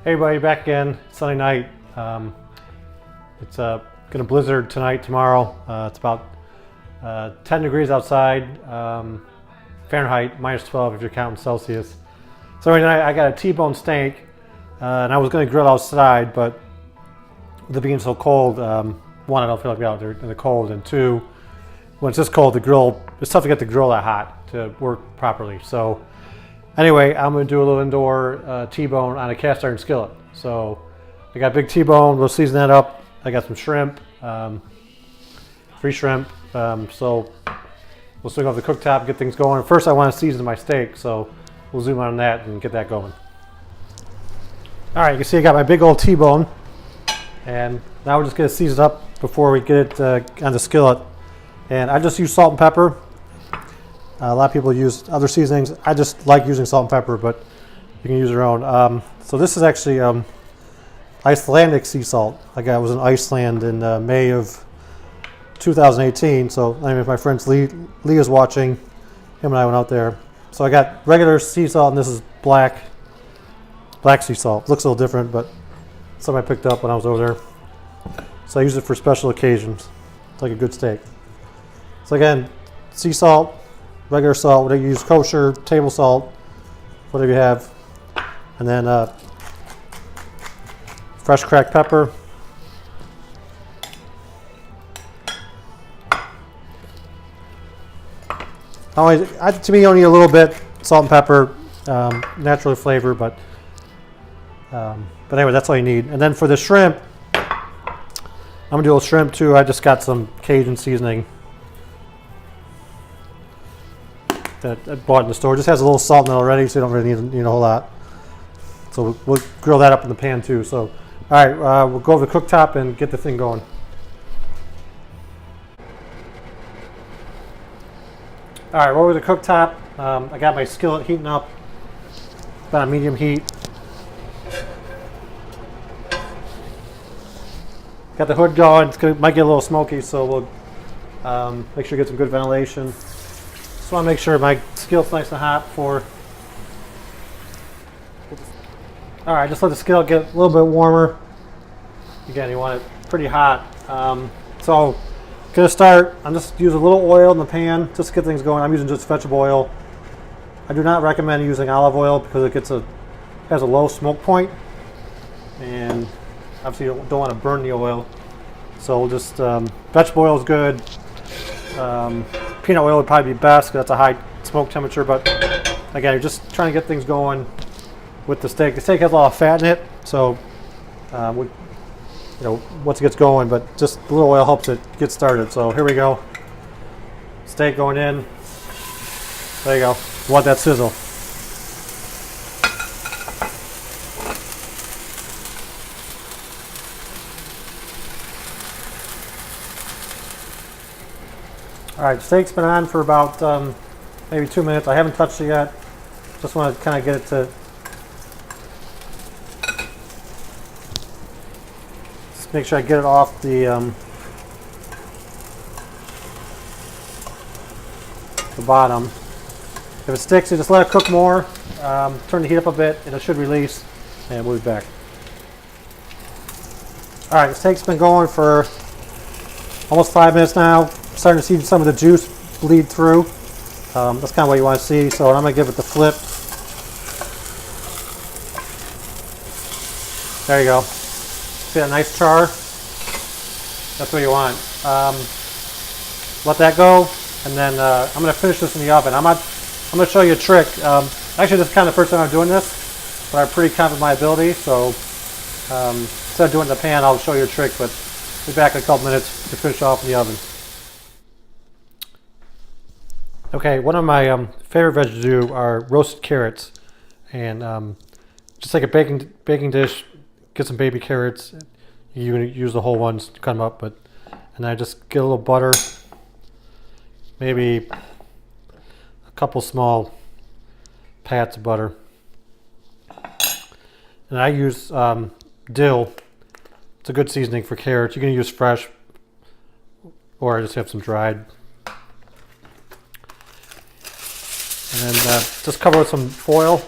Hey everybody, back again. Sunday night. It's gonna blizzard tonight, tomorrow. It's about 10 degrees outside, Fahrenheit, minus 12 if you're counting Celsius. So tonight I got a T-bone steak, and I was gonna grill outside, but with it being so cold, one, I don't feel like being out there in the cold, and two, when it's this cold, it's tough to get the grill that hot to work properly. So anyway, I'm going to do a little indoor T-bone on a cast iron skillet. So I got a big T-bone, we'll season that up. I got some shrimp, free shrimp. So we'll swing off the cooktop and get things going. First I want to season my steak, so we'll zoom on that and get that going. All right, you can see I got my big old T-bone, and now we're just going to season it up before we get it on the skillet. And I just use salt and pepper. A lot of people use other seasonings. I just like using salt and pepper, but you can use your own. So this is actually Icelandic sea salt. I was in Iceland in May of 2018. So I mean, if my friend Lee is watching, him and I went out there. So I got regular sea salt, and this is black sea salt. Looks a little different, but something I picked up when I was over there. So I use it for special occasions. It's like a good steak. So again, sea salt, regular salt, whatever you use, kosher, table salt, whatever you have, and then fresh cracked pepper. To me, only a little bit salt and pepper, naturally flavored, but anyway, that's all you need. And then for the shrimp, I'm gonna do a little shrimp too. I just got some Cajun seasoning that I bought in the store. It just has a little salt in it already, so you don't really need a whole lot. So we'll grill that up in the pan too. So, all right, we'll go over the cooktop and get the thing going. All right, over the cooktop, I got my skillet heating up, about a medium heat. Got the hood going. Might get a little smoky, so we'll make sure you get some good ventilation. Just want to make sure my skillet's nice and hot before. All right, just let the skillet get a little bit warmer. Again, you want it pretty hot. So, gonna start. I'm just using a little oil in the pan just to get things going. I'm using just vegetable oil. I do not recommend using olive oil because it has a low smoke point, and obviously you don't want to burn the oil. So we'll just vegetable oil is good. Peanut oil would probably be best because that's a high smoke temperature, but again, you're just trying to get things going with the steak. The steak has a lot of fat in it, so once it gets going, but just a little oil helps it get started. So here we go. Steak going in. There you go. You want that sizzle. All right, steak's been on for about maybe 2 minutes. I haven't touched it yet. Just want to kind of get it to just make sure I get it off the bottom. If it sticks, you just let it cook more. Turn the heat up a bit, and it should release. And we'll be back. All right, the steak's been going for almost 5 minutes now. Starting to see some of the juice bleed through. That's kind of what you want to see. So I'm going to give it the flip. There you go. See that nice char? That's what you want. Let that go, and then I'm going to finish this in the oven. I'm going to show you a trick. Actually, this is kind of the first time I'm doing this, but I'm pretty confident in my ability. So instead of doing it in the pan, I'll show you a trick. But be back in a couple minutes to finish off in the oven. Okay, one of my favorite veggies to do are roasted carrots, and just like a baking dish, get some baby carrots. You can use the whole ones to cut them up, and I just get a little butter, maybe a couple small pats of butter, and I use dill. It's a good seasoning for carrots. You can use fresh, or just have some dried. And then just cover with some foil,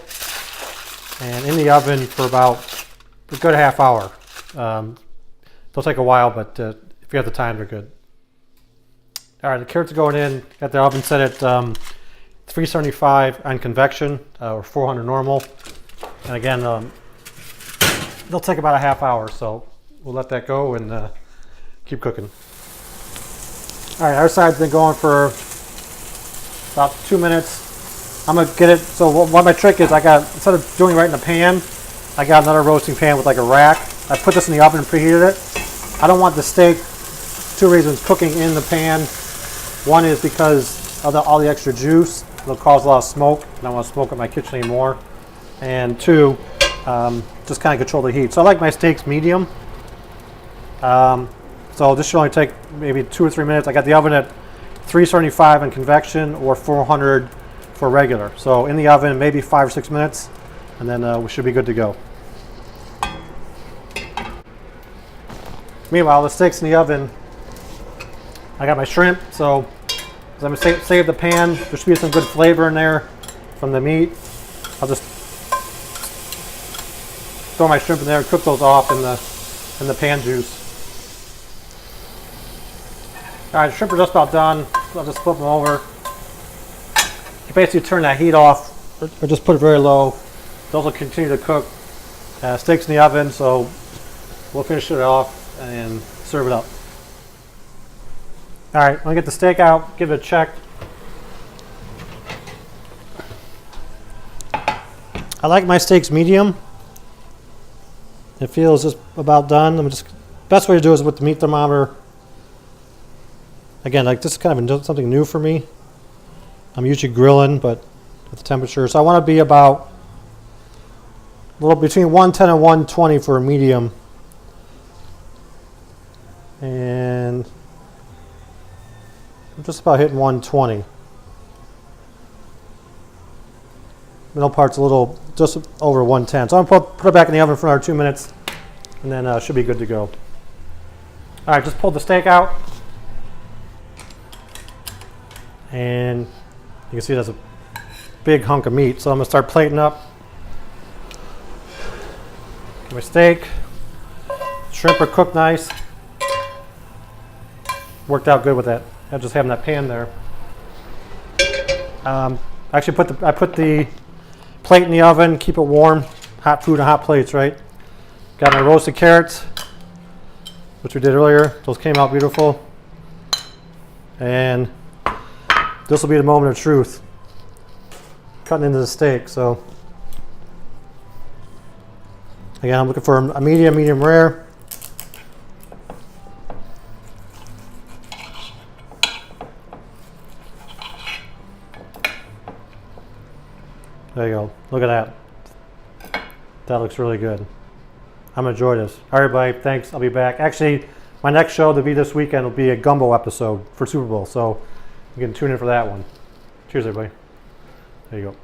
and in the oven for about a good half hour. They'll take a while, but if you have the time, they're good. All right, the carrots are going in. Got the oven set at 375 on convection or 400 normal. And again, they'll take about a half hour, so we'll let that go and keep cooking. All right, our side's been going for about 2 minutes. I'm gonna get it. So what my trick is, instead of doing it right in the pan, I got another roasting pan with like a rack. I put this in the oven and preheated it. I don't want the steak, 2 reasons, cooking in the pan. One is because of all the extra juice. It'll cause a lot of smoke. I don't want to smoke in my kitchen anymore. And 2, just kind of control the heat. So I like my steaks medium. So this should only take maybe 2 or 3 minutes. I got the oven at 375 in convection or 400 for regular. So in the oven, maybe 5 or 6 minutes, and then we should be good to go. Meanwhile, the steak's in the oven. I got my shrimp, so I'm gonna save the pan. There should be some good flavor in there from the meat. I'll just throw my shrimp in there and cook those off in the pan juice. All right, shrimp are just about done. So I'll just flip them over. You basically turn that heat off or just put it very low. Those will continue to cook. Steak's in the oven, so we'll finish it off and serve it up. All right, I'm gonna get the steak out, give it a check. I like my steaks medium. It feels just about done. Best way to do it is with the meat thermometer. Again, like this is kind of something new for me. I'm usually grilling, but with the temperature. So I want to be about a little between 110 and 120 for a medium. And I'm just about hitting 120. Middle part's a little just over 110. So I'm gonna put it back in the oven for another 2 minutes, and then should be good to go. All right, just pulled the steak out, and you can see that's a big hunk of meat. So I'm gonna start plating up. Get my steak. Shrimp are cooked nice. Worked out good with that. I just having that pan there. Actually, I put the plate in the oven. Keep it warm. Hot food on hot plates, right? Got my roasted carrots, which we did earlier. Those came out beautiful. And this will be the moment of truth. Cutting into the steak. So again, I'm looking for a medium rare. There you go. Look at that. That looks really good. I'm gonna enjoy this. All right, everybody. Thanks. I'll be back. Actually, my next show to be this weekend will be a gumbo episode for Super Bowl. So you can tune in for that one. Cheers, everybody. There you go.